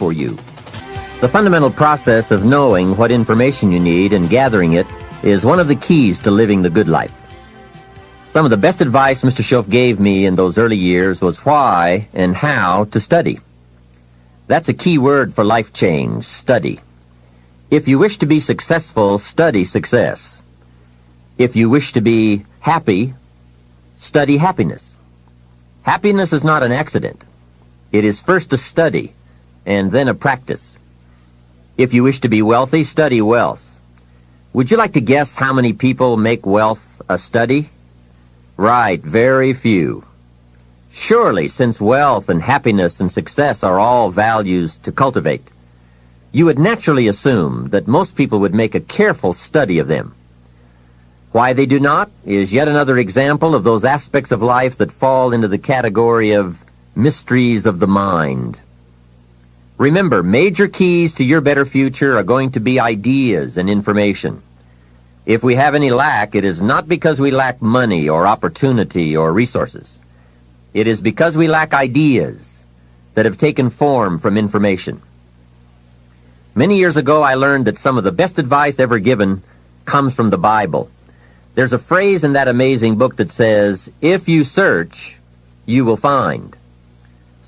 for you. The fundamental process of knowing what information you need and gathering it is one of the keys to living the good life. Some of the best advice Mr. Schoaf gave me in those early years was why and how to study. That's a key word for life change, study. If you wish to be successful, study success. If you wish to be happy, study happiness. Happiness is not an accident. It is first a study and then a practice. If you wish to be wealthy, study wealth. Would you like to guess how many people make wealth a study? Right, very few. Surely, since wealth and happiness and success are all values to cultivate, you would naturally assume that most people would make a careful study of them. Why they do not is yet another example of those aspects of life that fall into the category of mysteries of the mind. Remember, major keys to your better future are going to be ideas and information. If we have any lack, it is not because we lack money or opportunity or resources. It is because we lack ideas that have taken form from information. Many years ago, I learned that some of the best advice ever given comes from the Bible. There's a phrase in that amazing book that says, "If you search, you will find."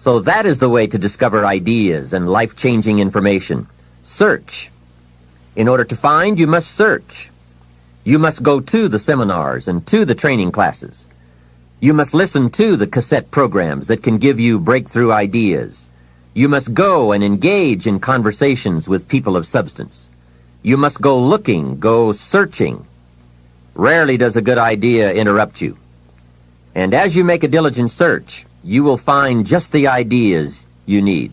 So that is the way to discover ideas and life-changing information. Search. In order to find, you must search. You must go to the seminars and to the training classes. You must listen to the cassette programs that can give you breakthrough ideas. You must go and engage in conversations with people of substance. You must go looking, go searching. Rarely does a good idea interrupt you. And as you make a diligent search, you will find just the ideas you need.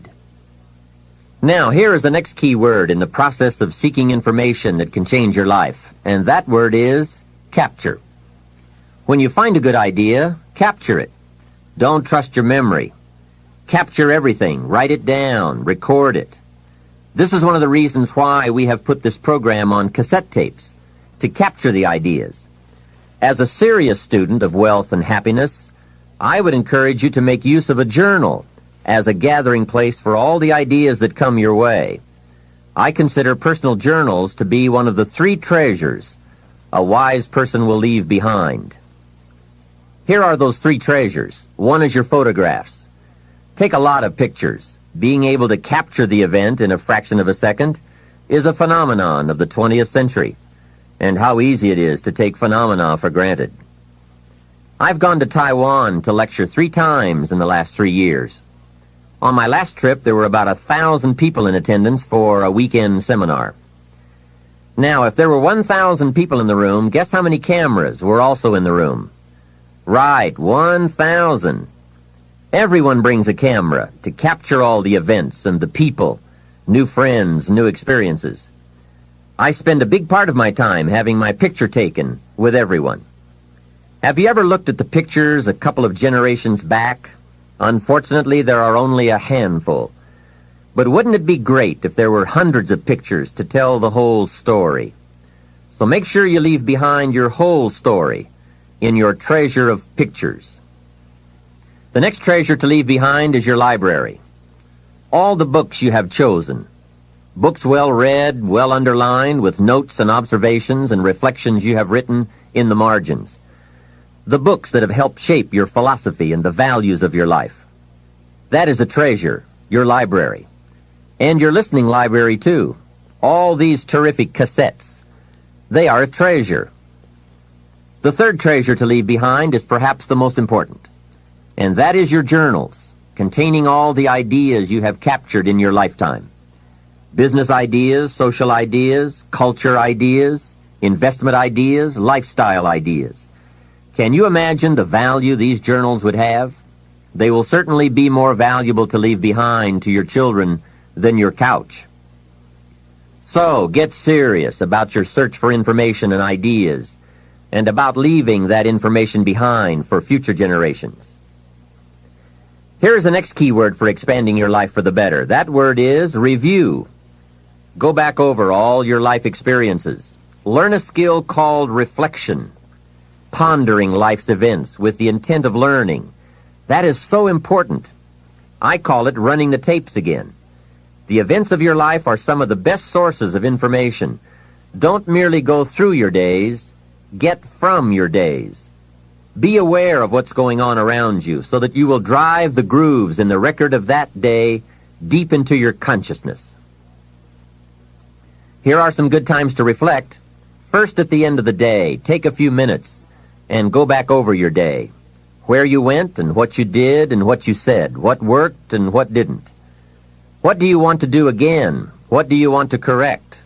Now, here is the next key word in the process of seeking information that can change your life, and that word is capture. When you find a good idea, capture it. Don't trust your memory. Capture everything. Write it down. Record it. This is one of the reasons why we have put this program on cassette tapes, to capture the ideas. As a serious student of wealth and happiness, I would encourage you to make use of a journal as a gathering place for all the ideas that come your way. I consider personal journals to be one of the 3 treasures a wise person will leave behind. Here are those 3 treasures. One is your photographs. Take a lot of pictures. Being able to capture the event in a fraction of a second is a phenomenon of the 20th century, and how easy it is to take phenomena for granted. I've gone to Taiwan to lecture 3 times in the last 3 years. On my last trip, there were about 1,000 people in attendance for a weekend seminar. Now, if there were 1,000 people in the room, guess how many cameras were also in the room? Right, 1,000. Everyone brings a camera to capture all the events and the people, new friends, new experiences. I spend a big part of my time having my picture taken with everyone. Have you ever looked at the pictures a couple of generations back? Unfortunately, there are only a handful. But wouldn't it be great if there were hundreds of pictures to tell the whole story? So make sure you leave behind your whole story in your treasure of pictures. The next treasure to leave behind is your library. All the books you have chosen. Books well read, well underlined, with notes and observations and reflections you have written in the margins. The books that have helped shape your philosophy and the values of your life. That is a treasure, your library. And your listening library, too. All these terrific cassettes. They are a treasure. The third treasure to leave behind is perhaps the most important. And that is your journals, containing all the ideas you have captured in your lifetime. Business ideas, social ideas, culture ideas, investment ideas, lifestyle ideas. Can you imagine the value these journals would have? They will certainly be more valuable to leave behind to your children than your couch. So, get serious about your search for information and ideas, and about leaving that information behind for future generations. Here is the next key word for expanding your life for the better. That word is review. Go back over all your life experiences. Learn a skill called reflection. Pondering life's events with the intent of learning. That is so important. I call it running the tapes again. The events of your life are some of the best sources of information. Don't merely go through your days, get from your days. Be aware of what's going on around you so that you will drive the grooves in the record of that day deep into your consciousness. Here are some good times to reflect. First, at the end of the day, take a few minutes and go back over your day. Where you went and what you did and what you said, what worked and what didn't. What do you want to do again? What do you want to correct?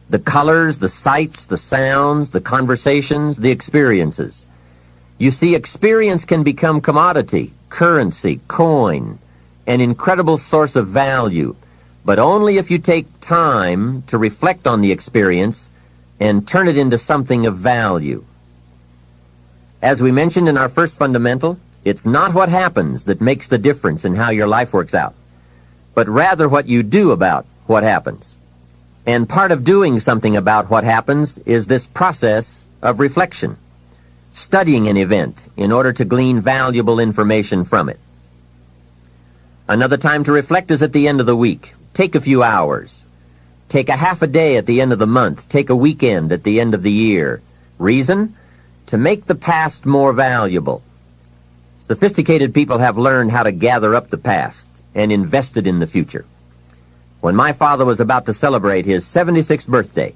The colors, the sights, the sounds, the conversations, the experiences. You see, experience can become commodity, currency, coin, an incredible source of value, but only if you take time to reflect on the experience and turn it into something of value. As we mentioned in our first fundamental, it's not what happens that makes the difference in how your life works out, but rather what you do about what happens. And part of doing something about what happens is this process of reflection, studying an event in order to glean valuable information from it. Another time to reflect is at the end of the week. Take a few hours. Take a half a day at the end of the month. Take a weekend at the end of the year. Reason? To make the past more valuable. Sophisticated people have learned how to gather up the past and invest it in the future. When my father was about to celebrate his 76th birthday,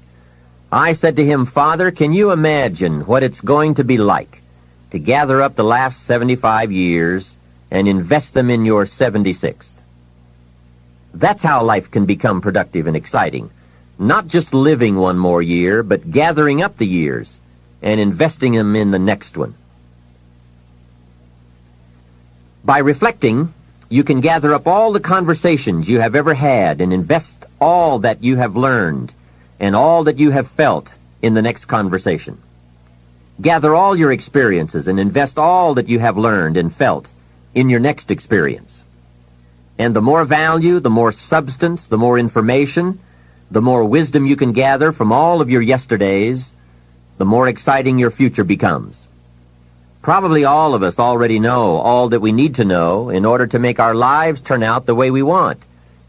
I said to him, "Father, can you imagine what it's going to be like to gather up the last 75 years and invest them in your 76th? That's how life can become productive and exciting. Not just living one more year, but gathering up the years and investing them in the next one." By reflecting, you can gather up all the conversations you have ever had and invest all that you have learned and all that you have felt in the next conversation. Gather all your experiences and invest all that you have learned and felt in your next experience. And the more value, the more substance, the more information, the more wisdom you can gather from all of your yesterdays, the more exciting your future becomes. Probably all of us already know all that we need to know in order to make our lives turn out the way we want,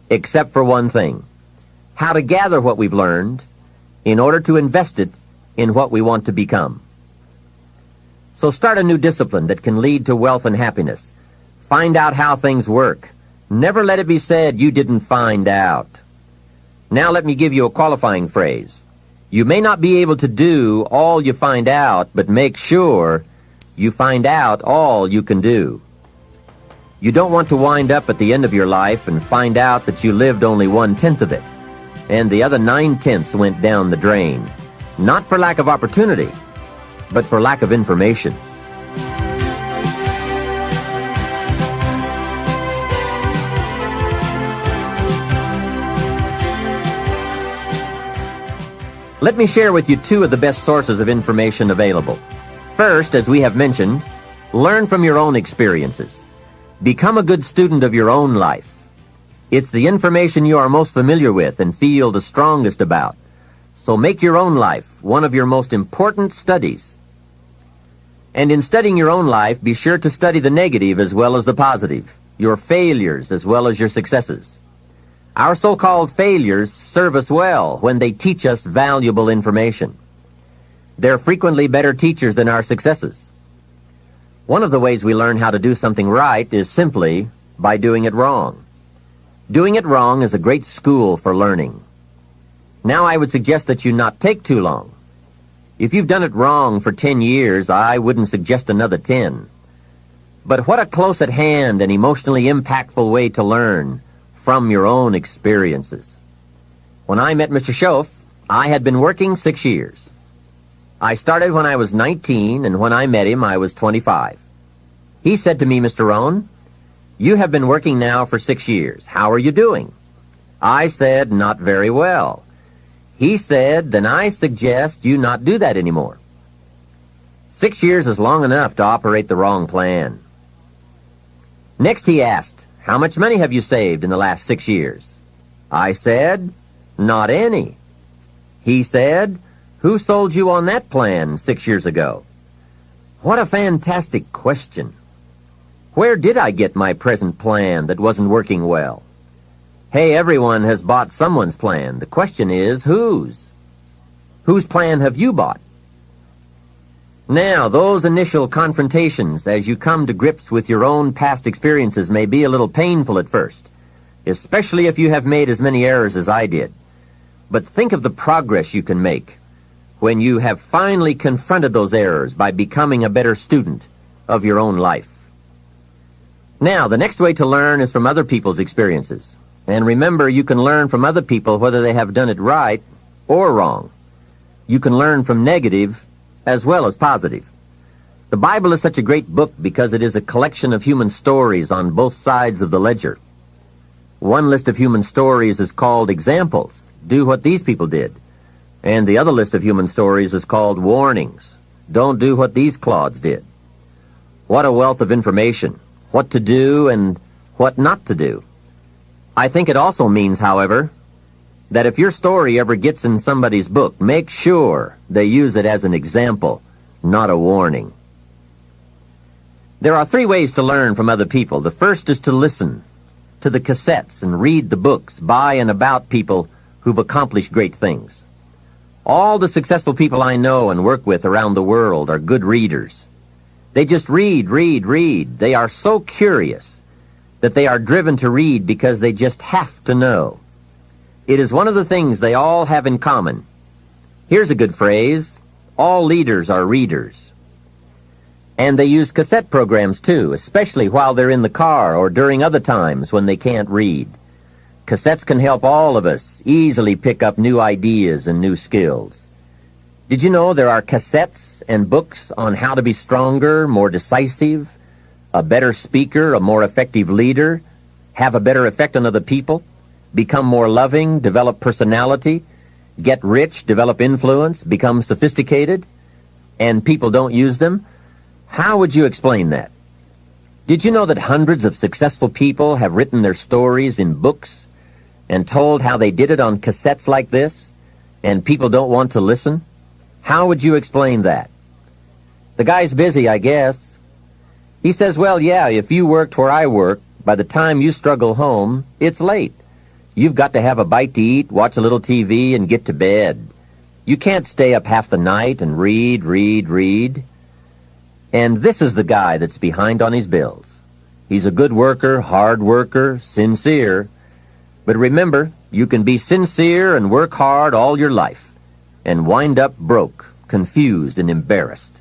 except for one thing: how to gather what we've learned in order to invest it in what we want to become. So start a new discipline that can lead to wealth and happiness. Find out how things work. Never let it be said you didn't find out. Now let me give you a qualifying phrase. You may not be able to do all you find out, but make sure you find out all you can do. You don't want to wind up at the end of your life and find out that you lived only 1/10 of it, and the other 9/10 went down the drain. Not for lack of opportunity, but for lack of information. Let me share with you two of the best sources of information available. First, as we have mentioned, learn from your own experiences. Become a good student of your own life. It's the information you are most familiar with and feel the strongest about. So make your own life one of your most important studies. And in studying your own life, be sure to study the negative as well as the positive, your failures as well as your successes. Our so-called failures serve us well when they teach us valuable information. They're frequently better teachers than our successes. One of the ways we learn how to do something right is simply by doing it wrong. Doing it wrong is a great school for learning. Now I would suggest that you not take too long. If you've done it wrong for 10 years, I wouldn't suggest another 10. But what a close at hand and emotionally impactful way to learn from your own experiences. When I met Mr. Schoaf, I had been working 6 years. I started when I was 19, and when I met him, I was 25. He said to me, "Mr. Rohn, you have been working now for 6 years. How are you doing?" I said, "Not very well." He said, "Then I suggest you not do that anymore." 6 years is long enough to operate the wrong plan. Next he asked, "How much money have you saved in the last 6 years?" I said, "Not any." He said, "Who sold you on that plan 6 years ago?" What a fantastic question. Where did I get my present plan that wasn't working well? Hey, everyone has bought someone's plan. The question is, whose? Whose plan have you bought? Now, those initial confrontations as you come to grips with your own past experiences may be a little painful at first, especially if you have made as many errors as I did. But think of the progress you can make when you have finally confronted those errors by becoming a better student of your own life. Now, the next way to learn is from other people's experiences. And remember, you can learn from other people whether they have done it right or wrong. You can learn from negative as well as positive. The Bible is such a great book because it is a collection of human stories on both sides of the ledger. One list of human stories is called examples. Do what these people did. And the other list of human stories is called warnings. Don't do what these clods did. What a wealth of information. What to do and what not to do. I think it also means, however, that if your story ever gets in somebody's book, make sure they use it as an example, not a warning. There are 3 ways to learn from other people. The first is to listen to the cassettes and read the books by and about people who've accomplished great things. All the successful people I know and work with around the world are good readers. They just read. They are so curious that they are driven to read because they just have to know. It is one of the things they all have in common. Here's a good phrase: all leaders are readers. And they use cassette programs too, especially while they're in the car or during other times when they can't read. Cassettes can help all of us easily pick up new ideas and new skills. Did you know there are cassettes and books on how to be stronger, more decisive, a better speaker, a more effective leader, have a better effect on other people, become more loving, develop personality, get rich, develop influence, become sophisticated, and people don't use them? How would you explain that? Did you know that hundreds of successful people have written their stories in books and told how they did it on cassettes like this, and people don't want to listen? How would you explain that? The guy's busy, I guess. He says, well, yeah, if you worked where I work, by the time you struggle home, it's late. You've got to have a bite to eat, watch a little TV, and get to bed. You can't stay up half the night and read. And this is the guy that's behind on his bills. He's a good worker, hard worker, sincere. But remember, you can be sincere and work hard all your life and wind up broke, confused, and embarrassed.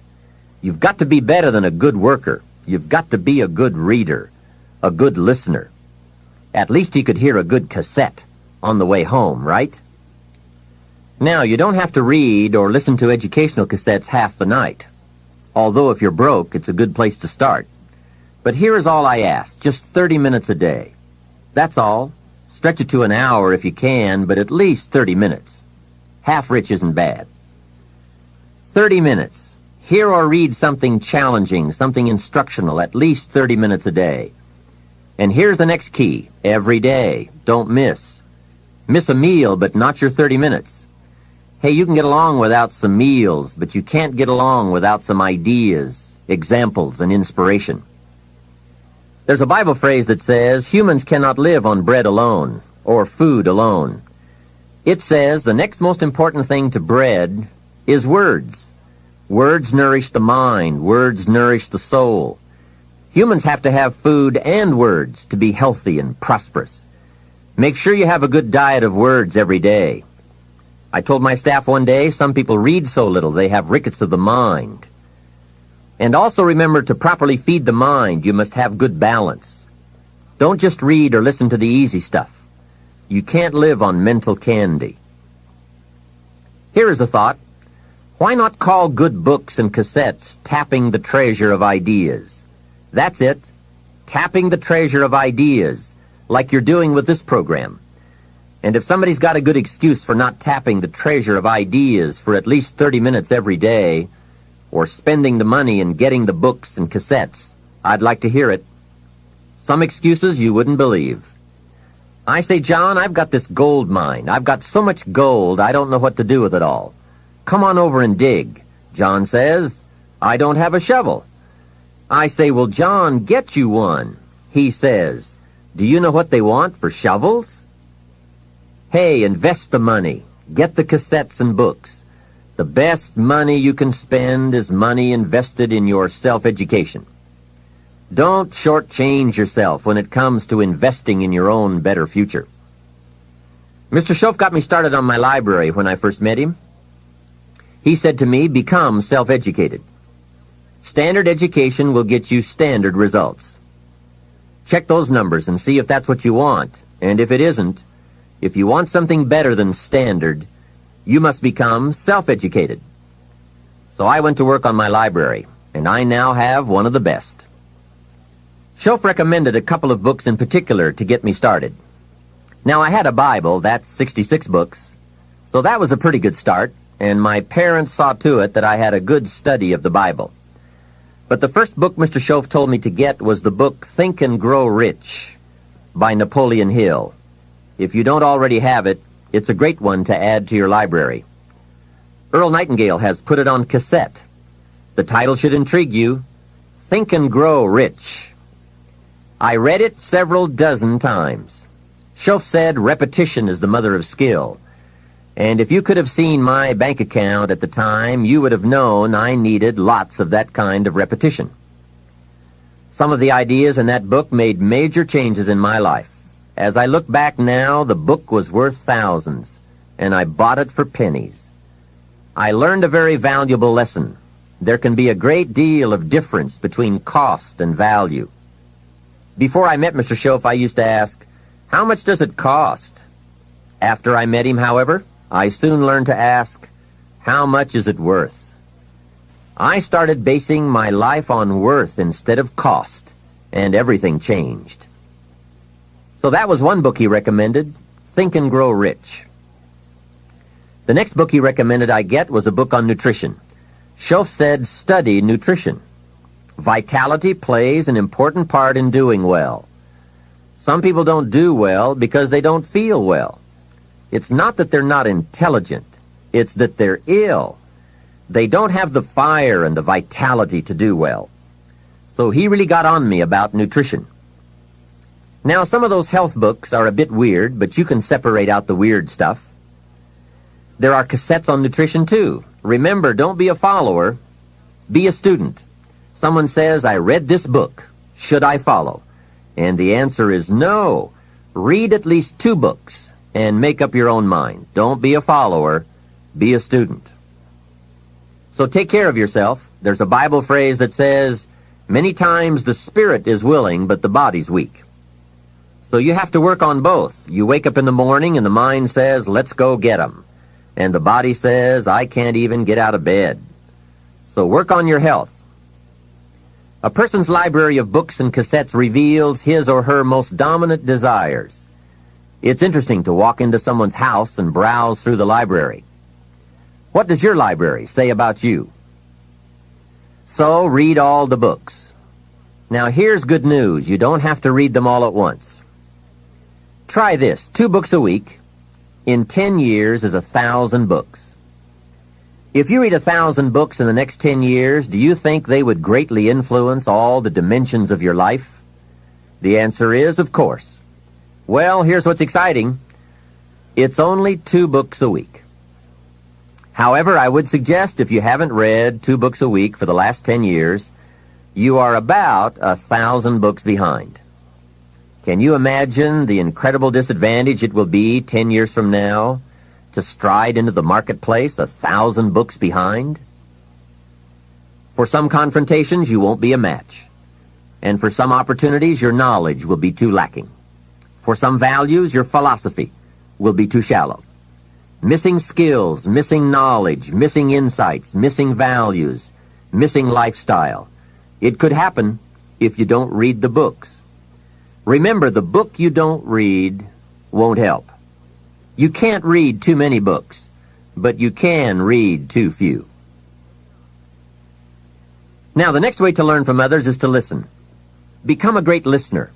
You've got to be better than a good worker. You've got to be a good reader, a good listener. At least he could hear a good cassette on the way home, right? Now, you don't have to read or listen to educational cassettes half the night. Although if you're broke, it's a good place to start. But here is all I ask, just 30 minutes a day. That's all. Stretch it to an hour if you can, but at least 30 minutes. Half rich isn't bad. 30 minutes. Hear or read something challenging, something instructional, at least 30 minutes a day. And here's the next key. Every day. Don't miss. Miss a meal, but not your 30 minutes. Hey, you can get along without some meals, but you can't get along without some ideas, examples, and inspiration. There's a Bible phrase that says, humans cannot live on bread alone, or food alone. It says the next most important thing to bread is words. Words nourish the mind. Words nourish the soul. Humans have to have food and words to be healthy and prosperous. Make sure you have a good diet of words every day. I told my staff one day, some people read so little they have rickets of the mind. And also remember to properly feed the mind, you must have good balance. Don't just read or listen to the easy stuff. You can't live on mental candy. Here is a thought. Why not call good books and cassettes tapping the treasure of ideas? That's it. Tapping the treasure of ideas, like you're doing with this program. And if somebody's got a good excuse for not tapping the treasure of ideas for at least 30 minutes every day, or spending the money and getting the books and cassettes, I'd like to hear it. Some excuses you wouldn't believe. I say, John, I've got this gold mine. I've got so much gold, I don't know what to do with it all. Come on over and dig. John says, I don't have a shovel. I say, well, John, get you one. He says, do you know what they want for shovels? Hey, invest the money. Get the cassettes and books. The best money you can spend is money invested in your self-education. Don't shortchange yourself when it comes to investing in your own better future. Mr. Shoaff got me started on my library when I first met him. He said to me, become self-educated. Standard education will get you standard results. Check those numbers and see if that's what you want. And if it isn't, if you want something better than standard, you must become self-educated. So I went to work on my library, and I now have one of the best. Shoaff recommended a couple of books in particular to get me started. Now, I had a Bible, that's 66 books, so that was a pretty good start, and my parents saw to it that I had a good study of the Bible. But the first book Mr. Shoaff told me to get was the book Think and Grow Rich by Napoleon Hill. If you don't already have it, it's a great one to add to your library. Earl Nightingale has put it on cassette. The title should intrigue you, Think and Grow Rich. I read it several dozen times. Shoaff said repetition is the mother of skill. And if you could have seen my bank account at the time, you would have known I needed lots of that kind of repetition. Some of the ideas in that book made major changes in my life. As I look back now, the book was worth thousands, and I bought it for pennies. I learned a very valuable lesson. There can be a great deal of difference between cost and value. Before I met Mr. Shoaff, I used to ask, how much does it cost? After I met him, however, I soon learned to ask, how much is it worth? I started basing my life on worth instead of cost, and everything changed. So that was one book he recommended, Think and Grow Rich. The next book he recommended I get was a book on nutrition. Shoaff said, study nutrition. Vitality plays an important part in doing well. Some people don't do well because they don't feel well. It's not that they're not intelligent. It's that they're ill. They don't have the fire and the vitality to do well. So he really got on me about nutrition. Now, some of those health books are a bit weird, but you can separate out the weird stuff. There are cassettes on nutrition, too. Remember, don't be a follower. Be a student. Someone says, I read this book. Should I follow? And the answer is no. Read at least 2 books and make up your own mind. Don't be a follower. Be a student. So take care of yourself. There's a Bible phrase that says, many times the spirit is willing, but the body's weak. So you have to work on both. You wake up in the morning and the mind says, let's go get 'em. And the body says, I can't even get out of bed. So work on your health. A person's library of books and cassettes reveals his or her most dominant desires. It's interesting to walk into someone's house and browse through the library. What does your library say about you? So read all the books. Now here's good news. You don't have to read them all at once. Try this, 2 books a week. In 10 years is 1,000 books. If you read 1,000 books in the next 10 years, do you think they would greatly influence all the dimensions of your life? The answer is, of course. Well, here's what's exciting. It's only 2 books a week. However, I would suggest if you haven't read 2 books a week for the last 10 years, you are about 1,000 books behind. Can you imagine the incredible disadvantage it will be 10 years from now to stride into the marketplace 1,000 books behind? For some confrontations, you won't be a match. And for some opportunities, your knowledge will be too lacking. For some values, your philosophy will be too shallow. Missing skills, missing knowledge, missing insights, missing values, missing lifestyle. It could happen if you don't read the books. Remember, the book you don't read won't help. You can't read too many books, but you can read too few. Now, the next way to learn from others is to listen. Become a great listener.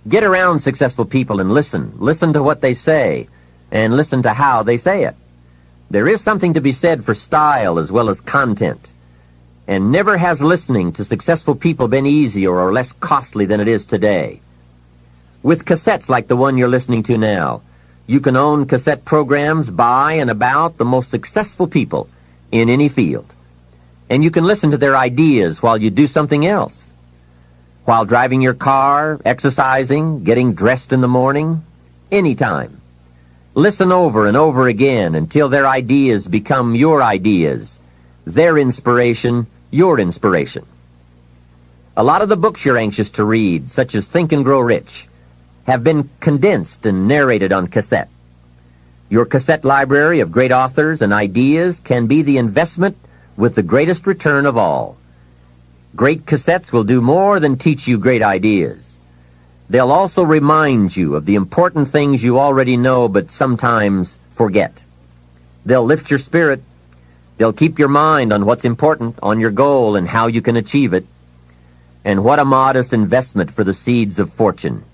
Get around successful people and listen. Listen to what they say, and listen to how they say it. There is something to be said for style as well as content. And never has listening to successful people been easier or less costly than it is today. With cassettes like the one you're listening to now, You can own cassette programs by and about the most successful people in any field. And you can listen to their ideas while you do something else. While driving your car, exercising, getting dressed in the morning, anytime. Listen over and over again until their ideas become your ideas, their inspiration, your inspiration. A lot of the books you're anxious to read, such as Think and Grow Rich, have been condensed and narrated on cassette. Your cassette library of great authors and ideas can be the investment with the greatest return of all. Great cassettes will do more than teach you great ideas. They'll also remind you of the important things you already know but sometimes forget. They'll lift your spirit. They'll keep your mind on what's important, on your goal and how you can achieve it. And what a modest investment for the seeds of fortune.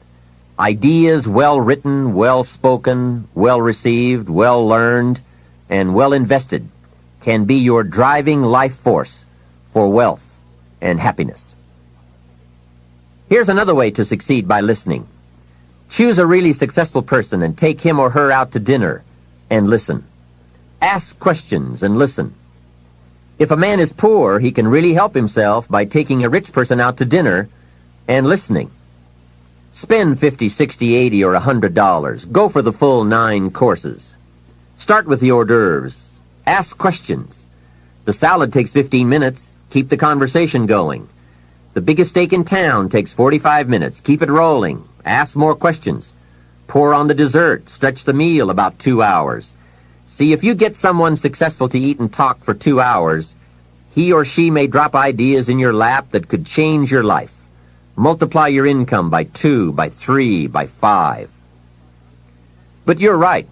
Ideas well written, well spoken, well received, well learned, and well invested can be your driving life force for wealth and happiness. Here's another way to succeed by listening. Choose a really successful person and take him or her out to dinner and listen. Ask questions and listen. If a man is poor, he can really help himself by taking a rich person out to dinner and listening. Spend $50, $60, $80, or $100. Go for the full 9 courses. Start with the hors d'oeuvres. Ask questions. The salad takes 15 minutes. Keep the conversation going. The biggest steak in town takes 45 minutes. Keep it rolling. Ask more questions. Pour on the dessert. Stretch the meal about 2 hours. See, if you get someone successful to eat and talk for 2 hours, he or she may drop ideas in your lap that could change your life. Multiply your income by 2, by 3, by 5. But you're right.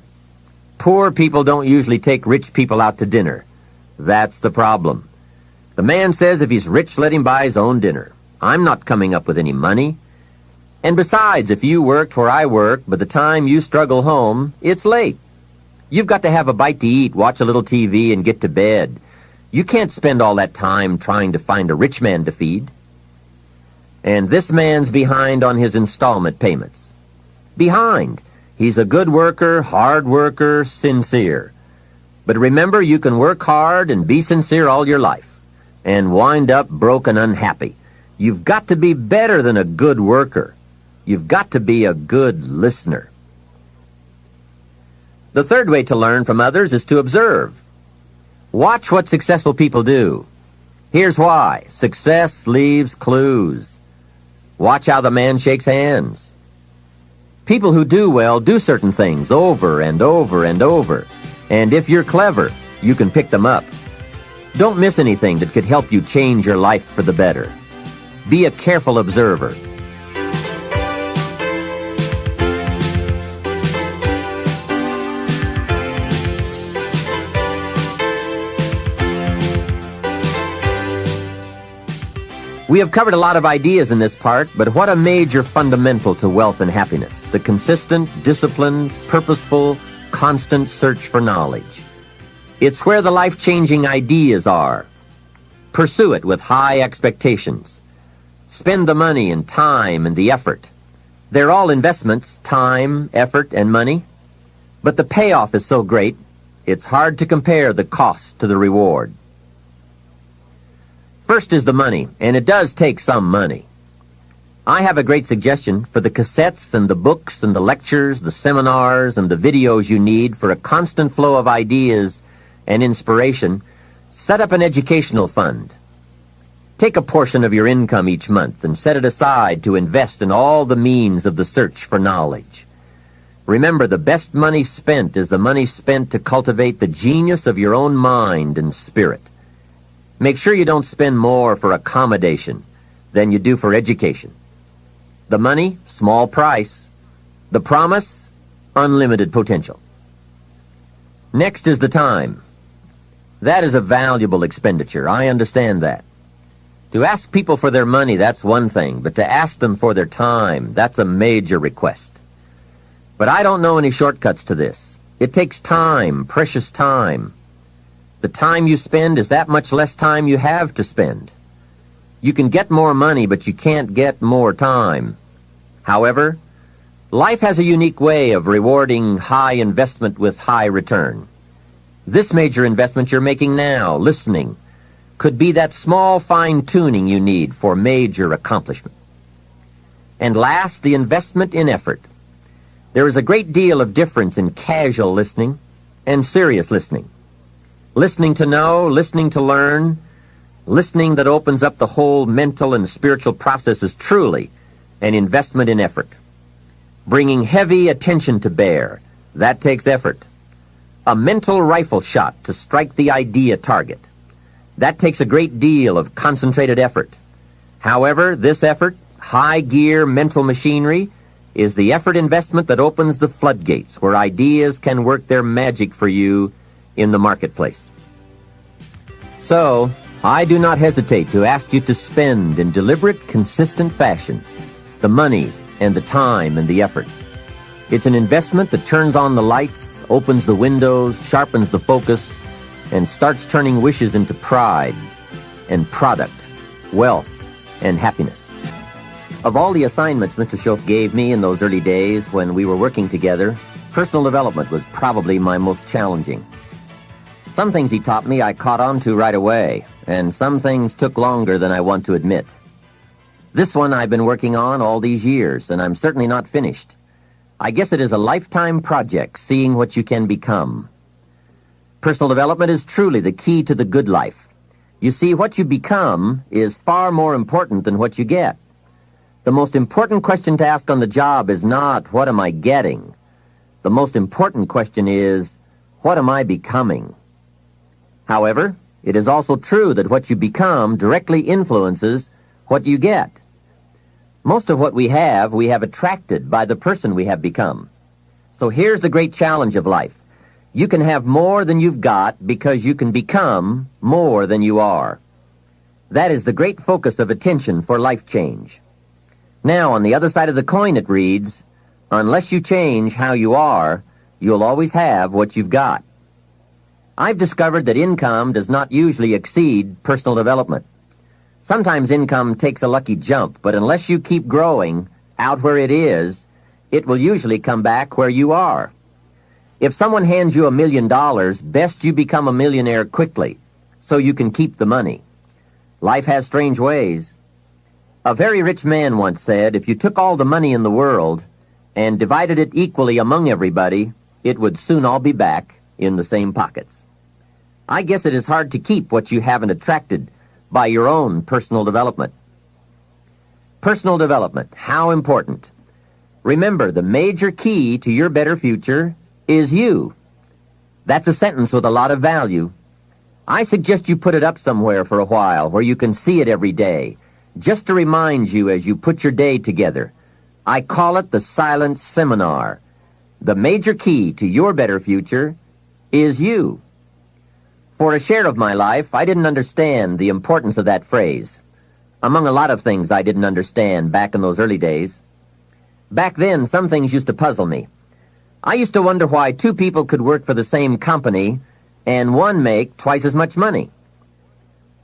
Poor people don't usually take rich people out to dinner. That's the problem. The man says if he's rich, let him buy his own dinner. I'm not coming up with any money. And besides, if you worked where I work, by the time you struggle home, it's late. You've got to have a bite to eat, watch a little TV, and get to bed. You can't spend all that time trying to find a rich man to feed. And this man's behind on his installment payments. Behind. He's a good worker, hard worker, sincere. But remember, you can work hard and be sincere all your life and wind up broke and unhappy. You've got to be better than a good worker. You've got to be a good listener. The third way to learn from others is to observe. Watch what successful people do. Here's why. Success leaves clues. Watch how the man shakes hands. People who do well do certain things over and over and over. And if you're clever, you can pick them up. Don't miss anything that could help you change your life for the better. Be a careful observer. We have covered a lot of ideas in this part, but what a major fundamental to wealth and happiness. The consistent, disciplined, purposeful, constant search for knowledge. It's where the life-changing ideas are. Pursue it with high expectations. Spend the money and time and the effort. They're all investments, time, effort, and money. But the payoff is so great, it's hard to compare the cost to the reward. First is the money, and it does take some money. I have a great suggestion for the cassettes and the books and the lectures, the seminars, and the videos you need for a constant flow of ideas and inspiration. Set up an educational fund. Take a portion of your income each month and set it aside to invest in all the means of the search for knowledge. Remember, the best money spent is the money spent to cultivate the genius of your own mind and spirit. Make sure you don't spend more for accommodation than you do for education. The money, small price. The promise, unlimited potential. Next is the time. That is a valuable expenditure. I understand that. To ask people for their money, that's one thing, but to ask them for their time, that's a major request. But I don't know any shortcuts to this. It takes time, precious time. The time you spend is that much less time you have to spend. You can get more money, but you can't get more time. However, Life has a unique way of rewarding high investment with high return. This major investment you're making now, listening, could be that small fine-tuning you need for major accomplishment. And last, the investment in effort. There is a great deal of difference in casual listening and serious listening. Listening to know, listening to learn, listening that opens up the whole mental and spiritual process is truly an investment in effort. Bringing heavy attention to bear, that takes effort. A mental rifle shot to strike the idea target. That takes a great deal of concentrated effort. However, this effort, high-gear mental machinery, is the effort investment that opens the floodgates where ideas can work their magic for you in the marketplace. So, I do not hesitate to ask you to spend in deliberate, consistent fashion the money and the time and the effort. It's an investment that turns on the lights, opens the windows, sharpens the focus, and starts turning wishes into pride and product, wealth, and happiness. Of all the assignments Mr. Shoaff gave me in those early days when we were working together, personal development was probably my most challenging. Some things he taught me I caught on to right away, and some things took longer than I want to admit. This one I've been working on all these years, and I'm certainly not finished. I guess it is a lifetime project, seeing what you can become. Personal development is truly the key to the good life. You see, what you become is far more important than what you get. The most important question to ask on the job is not, what am I getting? The most important question is, what am I becoming? However, it is also true that what you become directly influences what you get. Most of what we have attracted by the person we have become. So here's the great challenge of life. You can have more than you've got because you can become more than you are. That is the great focus of attention for life change. Now, on the other side of the coin it reads, unless you change how you are, you'll always have what you've got. I've discovered that income does not usually exceed personal development. Sometimes income takes a lucky jump, but unless you keep growing out where it is, it will usually come back where you are. If someone hands you $1 million, best you become a millionaire quickly, so you can keep the money. Life has strange ways. A very rich man once said, if you took all the money in the world and divided it equally among everybody, it would soon all be back in the same pockets. I guess it is hard to keep what you haven't attracted by your own personal development. Personal development, how important. Remember, the major key to your better future is you. That's a sentence with a lot of value. I suggest you put it up somewhere for a while where you can see it every day, just to remind you as you put your day together. I call it the silent seminar. The major key to your better future is you. For a share of my life, I didn't understand the importance of that phrase. Among a lot of things I didn't understand back in those early days. Back then, some things used to puzzle me. I used to wonder why two people could work for the same company and one make twice as much money.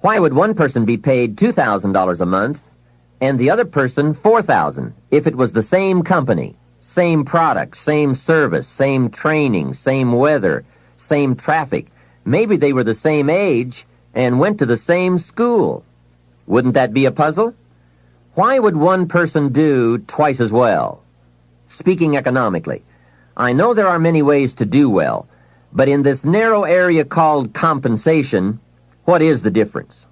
Why would one person be paid $2,000 a month and the other person $4,000 if it was the same company, same product, same service, same training, same weather, same traffic? Maybe they were the same age and went to the same school. Wouldn't that be a puzzle? Why would one person do twice as well? Speaking economically, I know there are many ways to do well, but in this narrow area called compensation, what is the difference?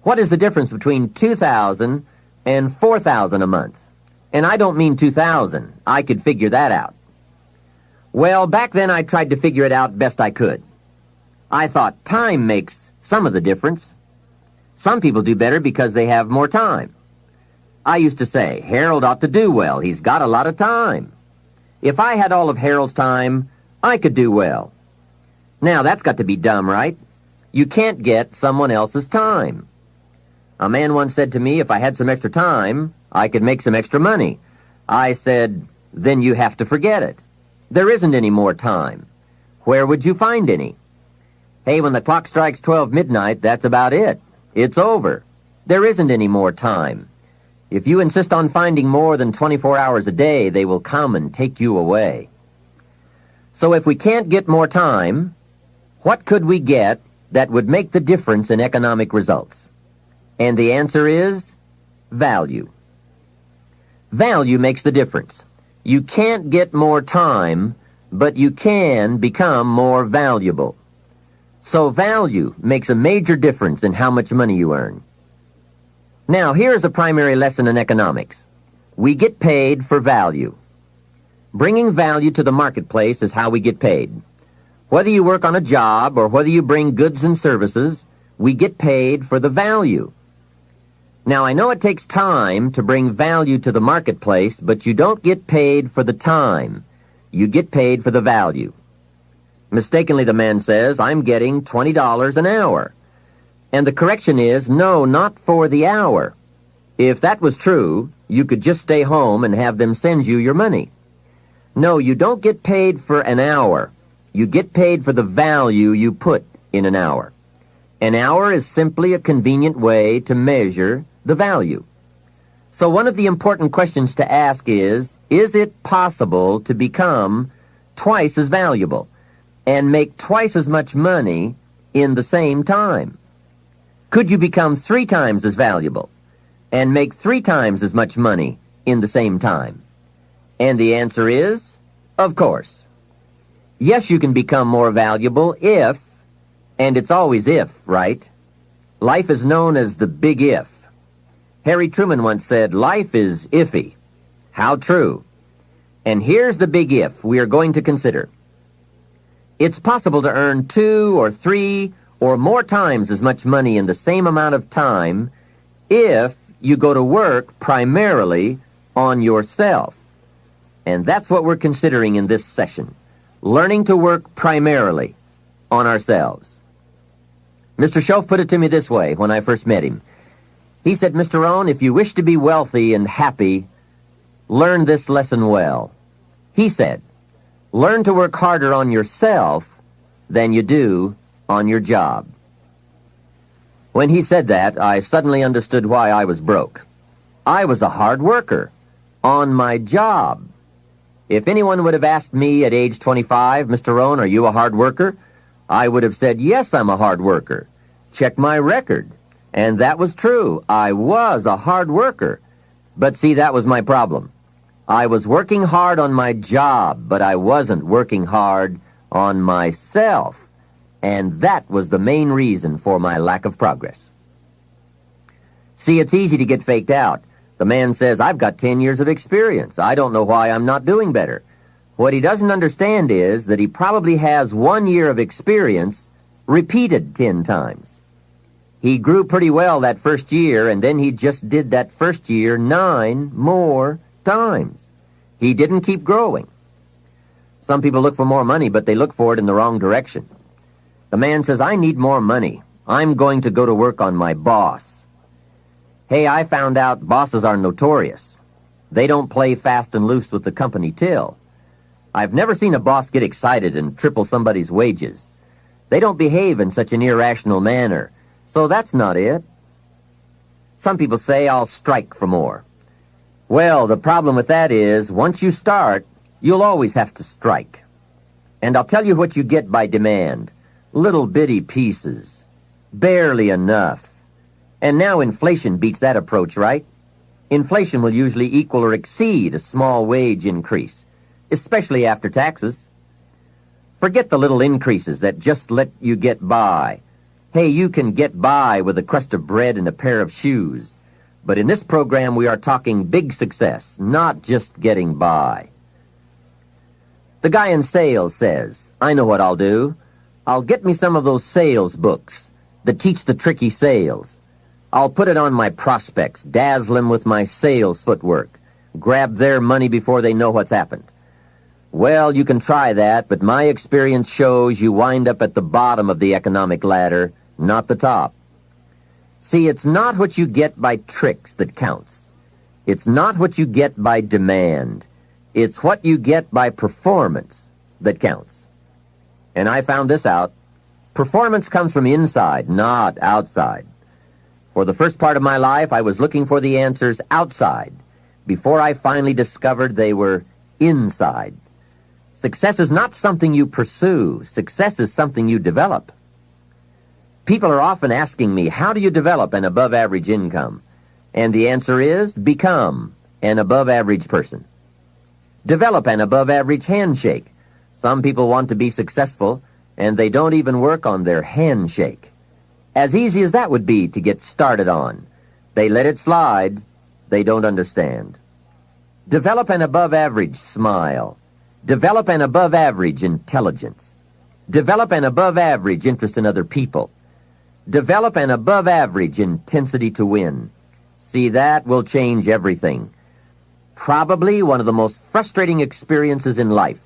What is the difference between $2,000 and $4,000 a month? And I don't mean $2,000. I could figure that out. Well, back then I tried to figure it out best I could. I thought time makes some of the difference. Some people do better because they have more time. I used to say, Harold ought to do well. He's got a lot of time. If I had all of Harold's time, I could do well. Now, that's got to be dumb, right? You can't get someone else's time. A man once said to me, if I had some extra time, I could make some extra money. I said, then you have to forget it. There isn't any more time. Where would you find any? Hey, when the clock strikes 12 midnight, that's about it. It's over. There isn't any more time. If you insist on finding more than 24 hours a day, they will come and take you away. So if we can't get more time, what could we get that would make the difference in economic results? And the answer is value. Value makes the difference. You can't get more time, but you can become more valuable. So value makes a major difference in how much money you earn. Now, here's a primary lesson in economics. We get paid for value. Bringing value to the marketplace is how we get paid. Whether you work on a job or whether you bring goods and services, we get paid for the value. Now, I know it takes time to bring value to the marketplace, but you don't get paid for the time. You get paid for the value. Mistakenly, the man says, I'm getting $20 an hour. And the correction is, no, not for the hour. If that was true, you could just stay home and have them send you your money. No, you don't get paid for an hour. You get paid for the value you put in an hour. An hour is simply a convenient way to measure the value. So one of the important questions to ask is it possible to become twice as valuable and make twice as much money in the same time? Could you become 3 times as valuable and make 3 times as much money in the same time? And the answer is, of course. Yes, you can become more valuable if, and it's always if, right? Life is known as the big if. Harry Truman once said, life is iffy. How true. And here's the big if we are going to consider. It's possible to earn 2 or 3 or more times as much money in the same amount of time if you go to work primarily on yourself. And that's what we're considering in this session, learning to work primarily on ourselves. Mr. Shoaff put it to me this way when I first met him. He said, Mr. Rohn, if you wish to be wealthy and happy, learn this lesson well. He said, learn to work harder on yourself than you do on your job. When he said that, I suddenly understood why I was broke. I was a hard worker on my job. If anyone would have asked me at age 25, Mr. Rohn, are you a hard worker? I would have said, yes, I'm a hard worker. Check my record. And that was true. I was a hard worker. But see, that was my problem. I was working hard on my job, but I wasn't working hard on myself. And that was the main reason for my lack of progress. See, it's easy to get faked out. The man says, I've got 10 years of experience. I don't know why I'm not doing better. What he doesn't understand is that he probably has 1 year of experience repeated 10 times. He grew pretty well that first year, and then he just did that first year 9 more times. He didn't keep growing. Some people look for more money, but they look for it in the wrong direction. The man says, I need more money. I'm going to go to work on my boss. Hey, I found out bosses are notorious. They don't play fast and loose with the company till. I've never seen a boss get excited and triple somebody's wages. They don't behave in such an irrational manner. So that's not it. Some people say, I'll strike for more. Well, the problem with that is, once you start, you'll always have to strike. And I'll tell you what you get by demand. Little bitty pieces. Barely enough. And now inflation beats that approach, right? Inflation will usually equal or exceed a small wage increase, especially after taxes. Forget the little increases that just let you get by. Hey, you can get by with a crust of bread and a pair of shoes. But in this program, we are talking big success, not just getting by. The guy in sales says, I know what I'll do. I'll get me some of those sales books that teach the tricky sales. I'll put it on my prospects, dazzle them with my sales footwork, grab their money before they know what's happened. Well, you can try that, but my experience shows you wind up at the bottom of the economic ladder, not the top. See, it's not what you get by tricks that counts. It's not what you get by demand. It's what you get by performance that counts. And I found this out. Performance comes from inside, not outside. For the first part of my life, I was looking for the answers outside before I finally discovered they were inside. Success is not something you pursue. Success is something you develop. People are often asking me, how do you develop an above-average income? And the answer is, become an above-average person. Develop an above-average handshake. Some people want to be successful, and they don't even work on their handshake. As easy as that would be to get started on, they let it slide. They don't understand. Develop an above-average smile. Develop an above-average intelligence. Develop an above-average interest in other people. Develop an above-average intensity to win. See, that will change everything. Probably one of the most frustrating experiences in life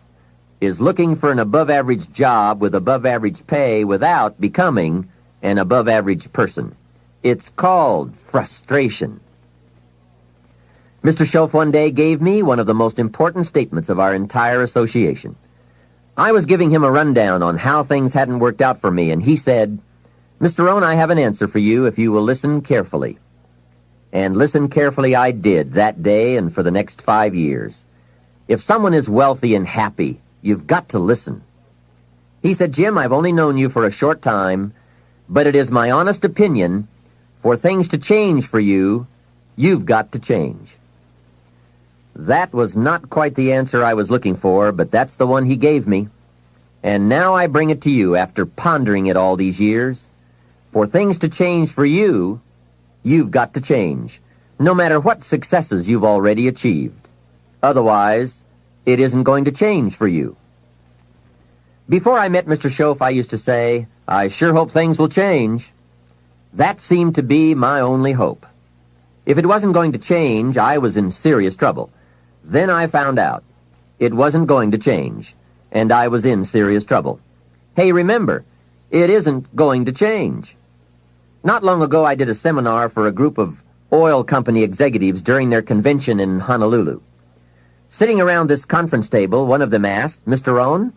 is looking for an above-average job with above-average pay without becoming an above-average person. It's called frustration. Mr. Shoaff one day gave me one of the most important statements of our entire association. I was giving him a rundown on how things hadn't worked out for me, and he said, "Mr. Rohn, I have an answer for you if you will listen carefully." And listen carefully I did that day and for the next 5 years. If someone is wealthy and happy, you've got to listen. He said, "Jim, I've only known you for a short time, but it is my honest opinion, for things to change for you, you've got to change." That was not quite the answer I was looking for, but that's the one he gave me. And now I bring it to you after pondering it all these years. For things to change for you, you've got to change, no matter what successes you've already achieved. Otherwise, it isn't going to change for you. Before I met Mr. Shoaff, I used to say, "I sure hope things will change." That seemed to be my only hope. If it wasn't going to change, I was in serious trouble. Then I found out it wasn't going to change, and I was in serious trouble. Hey, remember, it isn't going to change. Not long ago, I did a seminar for a group of oil company executives during their convention in Honolulu. Sitting around this conference table, one of them asked, "Mr. Rohn,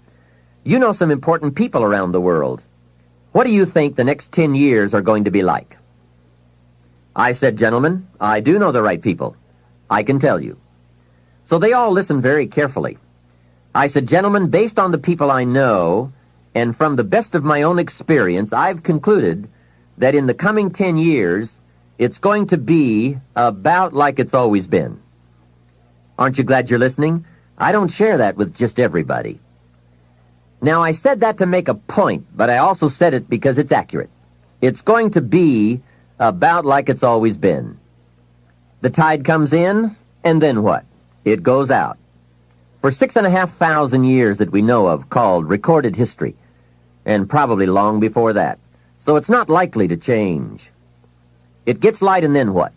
you know some important people around the world. What do you think the next 10 years are going to be like?" I said, "Gentlemen, I do know the right people. I can tell you." So they all listened very carefully. I said, "Gentlemen, based on the people I know, and from the best of my own experience, I've concluded that in the coming 10 years, it's going to be about like it's always been." Aren't you glad you're listening? I don't share that with just everybody. Now, I said that to make a point, but I also said it because it's accurate. It's going to be about like it's always been. The tide comes in, and then what? It goes out. For 6,500 years that we know of, called recorded history, and probably long before that. So it's not likely to change. It gets light, and then what?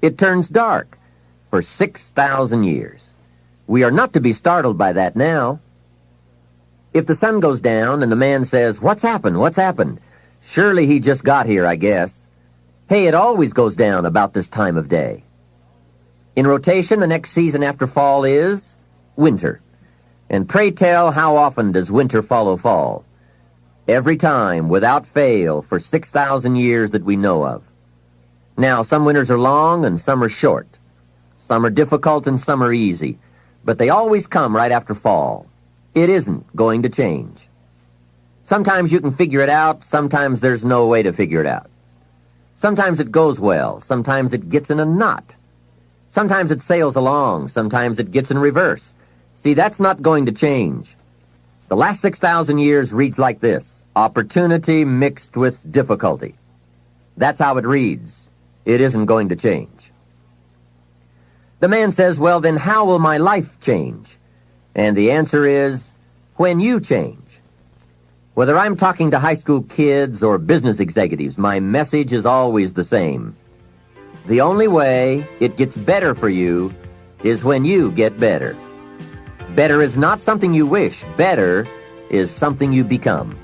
It turns dark for 6,000 years. We are not to be startled by that now. If the sun goes down and the man says, "What's happened? What's happened?" Surely he just got here, I guess. Hey, it always goes down about this time of day. In rotation, the next season after fall is winter. And pray tell, how often does winter follow fall? Every time, without fail, for 6,000 years that we know of. Now, some winters are long and some are short. Some are difficult and some are easy. But they always come right after fall. It isn't going to change. Sometimes you can figure it out. Sometimes there's no way to figure it out. Sometimes it goes well. Sometimes it gets in a knot. Sometimes it sails along. Sometimes it gets in reverse. See, that's not going to change. The last 6,000 years reads like this: opportunity mixed with difficulty. That's how it reads. It isn't going to change. The man says, "Well, then how will my life change?" And the answer is, when you change. Whether I'm talking to high school kids or business executives, my message is always the same. The only way it gets better for you is when you get better. Better is not something you wish. Better is something you become.